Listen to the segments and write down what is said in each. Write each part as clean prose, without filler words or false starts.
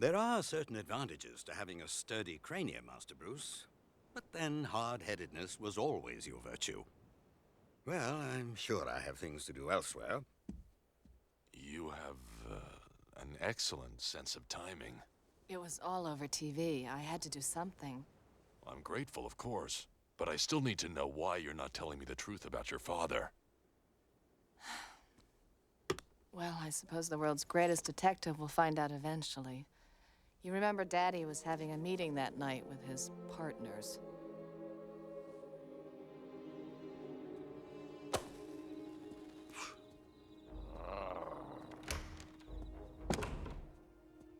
There are certain advantages to having a sturdy cranium, Master Bruce. But then hard-headedness was always your virtue. Well, I'm sure I have things to do elsewhere. You have an excellent sense of timing. It was all over TV. I had to do something. I'm grateful, of course, but I still need to know why you're not telling me the truth about your father. Well, I suppose the world's greatest detective will find out eventually. You remember Daddy was having a meeting that night with his partners.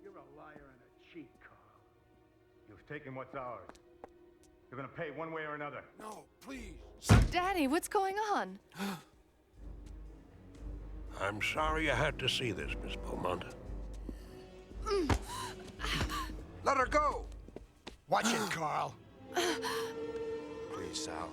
You're a liar and a cheat, Carl. You've taken what's ours. You're gonna pay one way or another. No, please. Daddy, what's going on? I'm sorry you had to see this, Miss Beaumont. Let her go! Watch it, Carl. Please, Sal.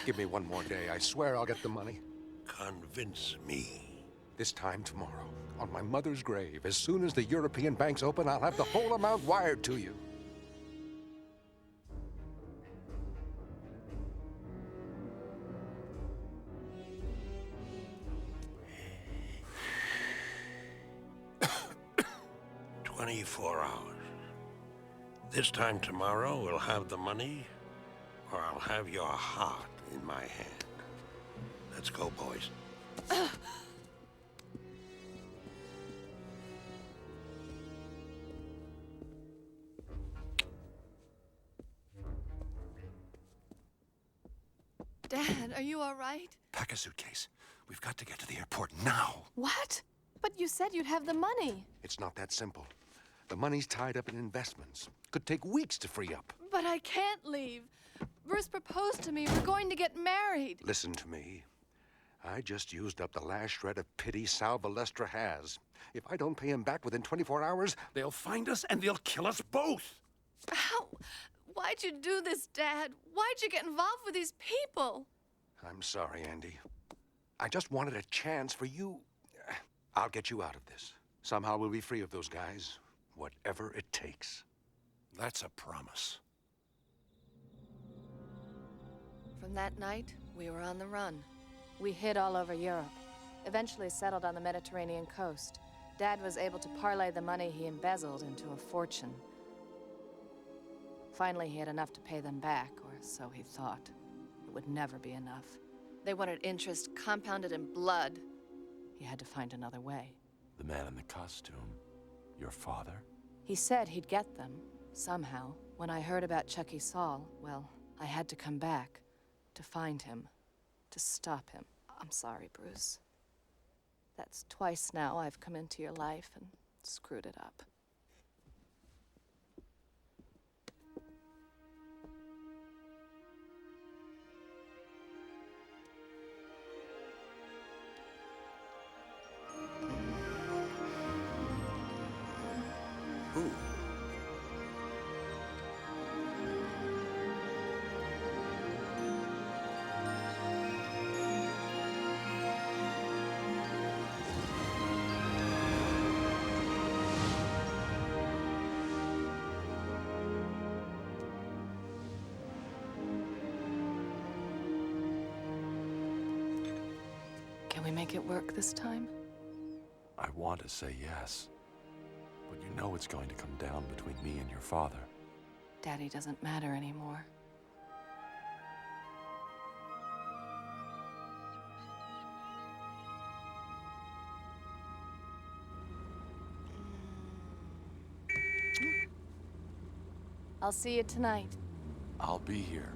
Give me one more day. I swear I'll get the money. Convince me. This time tomorrow, on my mother's grave, as soon as the European banks open, I'll have the whole amount wired to you. "24 hours. This time tomorrow, we'll have the money, or I'll have your heart in my hand. Let's go, boys." Dad, are you all right? Pack a suitcase. We've got to get to the airport now. What? But you said you'd have the money. It's not that simple. The money's tied up in investments. Could take weeks to free up. But I can't leave. Bruce proposed to me. We're going to get married. Listen to me. I just used up the last shred of pity Sal Balestra has. If I don't pay him back within 24 hours, they'll find us and they'll kill us both. How? Why'd you do this, Dad? Why'd you get involved with these people? I'm sorry, Andy. I just wanted a chance for you. I'll get you out of this. Somehow we'll be free of those guys, whatever it takes. That's a promise. From that night, we were on the run. We hid all over Europe, eventually settled on the Mediterranean coast. Dad was able to parlay the money he embezzled into a fortune. Finally, he had enough to pay them back, or so he thought. It would never be enough. They wanted interest compounded in blood. He had to find another way. The man in the costume, your father? He said he'd get them, somehow. When I heard about Chucky Saul, well, I had to come back. To find him. To stop him. I'm sorry, Bruce. That's twice now I've come into your life and screwed it up. Who? Can we make it work this time? I want to say yes, but you know it's going to come down between me and your father. Daddy doesn't matter anymore. I'll see you tonight. I'll be here.